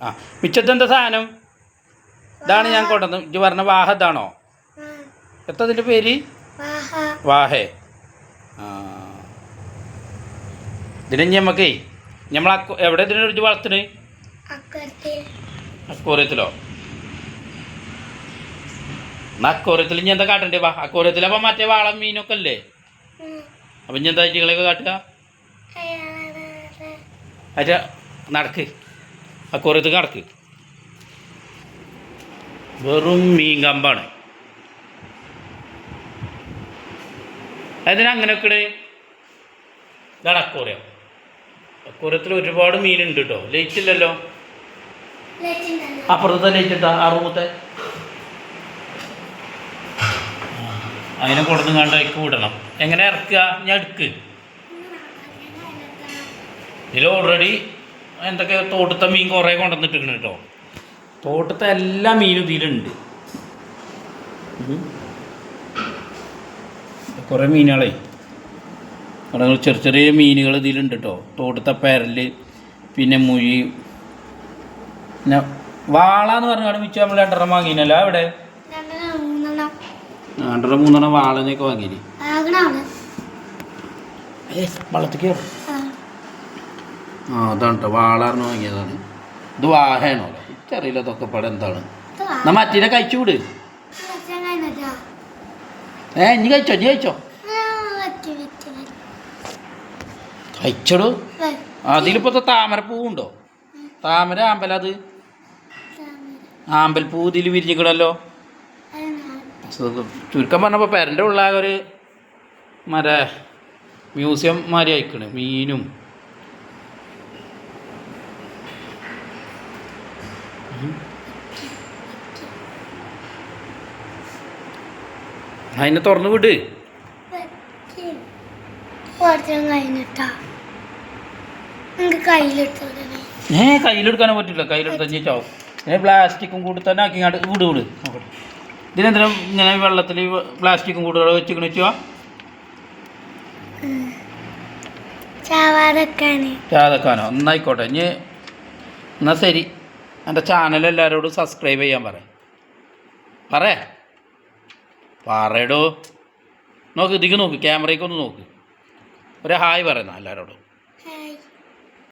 ആ മിച്ചത്തെന്താ സാധനം? ഇതാണ് ഞാൻ കൊണ്ടുവന്നത്. ഇത് പറഞ്ഞ വാഹ ഇതാണോ? എത്ര ഇതിൻ്റെ പേര്? വാഹേ. ആ ഇതിനെ ഞമ്മക്കേ നമ്മൾ എവിടെ ഇതിനെ ഇത് വളർത്തണേ? അക്വോറിയത്തിലോ? എന്നാൽ അക്വോറിയത്തിൽ ഇനി എന്താ കാട്ടണ്ടേ? വാ അക്വോറിയത്തിൽ അപ്പം മറ്റേ വാളം മീനൊക്കെ അല്ലേ? അപ്പം ഇനി എന്താ ഐറ്റികളെയൊക്കെ കാട്ടുക? അച്ഛ നടക്ക്, അക്വോറിയത്തിൽ നടക്ക്. വെറും മീൻ കമ്പാണ്. അതിന് വെക്കണേ? ഇതാണ് അക്വോറിയം. അക്വോറിയത്തിൽ ഒരുപാട് മീനുണ്ട് കേട്ടോ. ലൈറ്റ് ഇല്ലല്ലോ. അപ്പുറത്തെ ലൈറ്റ് ഇട്ടാ ആ റൂമത്തെ അതിനെ കൊടുന്ന് കണ്ടേക്ക് വിടണം. എങ്ങനെ ഇറക്കുക? ഞാൻ എടുക്ക്. ഇതിൽ ഓൾറെഡി എന്തൊക്കെ തോട്ടത്തെ മീൻ കുറേ കൊണ്ടുവന്നിട്ടിരിക്കണം കേട്ടോ. തോട്ടത്തെ എല്ലാ മീനും ഇതിലുണ്ട്. കുറേ മീനുകളെ അവിടെ ചെറിയ ചെറിയ മീനുകൾ ഇതിലുണ്ട് കേട്ടോ. തോട്ടത്തെ പരല്, പിന്നെ മുഴി, പിന്നെ വാളാന്ന് പറഞ്ഞാൽ മിച്ച നമ്മൾ 2 വാങ്ങിനല്ലോ. അവിടെ 2-3 വാളനെയൊക്കെ വാങ്ങിയില്ലേ? വള്ളത്തേക്ക് അതാണ് കേട്ടോ. വാളാറിന് വാങ്ങിയതാണ്. ഇത് വാഹയാണോ? എനിക്കറിയില്ല ഇതൊക്കെ പാടെ എന്താണ്. എന്നാ മറ്റീനെ കഴിച്ചു വിട്. ഇനി കഴിച്ചോ? കഴിച്ചോടൂ. അതിലിപ്പോ താമരപ്പൂവുണ്ടോ? താമര ആമ്പൽ, അത് ആമ്പൽപ്പൂ ഇതിൽ വിരിഞ്ഞിക്കണല്ലോ. ചുരുക്കം പറഞ്ഞപ്പോൾ പെരൻ്റെ ഉള്ളാകെ ഒരു മ്യൂസിയം മാതിരി അയക്കണ്. മീനും അതിനെ തുറന്നു വിട്. കയ്യിലെടുക്കാനോ പറ്റില്ല. കയ്യിലെടുത്ത ചാവും. പ്ലാസ്റ്റിക്കും കൂടി തന്നെ ആക്കിങ്ങാണ്ട് വിട്. നോക്കട്ടെ, ഇതിനെന്തിനാ ഇങ്ങനെ വെള്ളത്തിൽ പ്ലാസ്റ്റിക്കും കൂടെ വെച്ചിക്കണ വെച്ചോ? ചാതക്കാനോ? എന്നായിക്കോട്ടെ. ഇനി എന്നാൽ ശരി. എൻ്റെ ചാനൽ എല്ലാവരോടും സബ്സ്ക്രൈബ് ചെയ്യാൻ പറയടോ. നോക്ക്, ഇതിക്ക് നോക്ക്, ക്യാമറയ്ക്കൊന്ന് നോക്ക്. ഒരു ഹായ് പറയുന്ന എല്ലാവരോടും.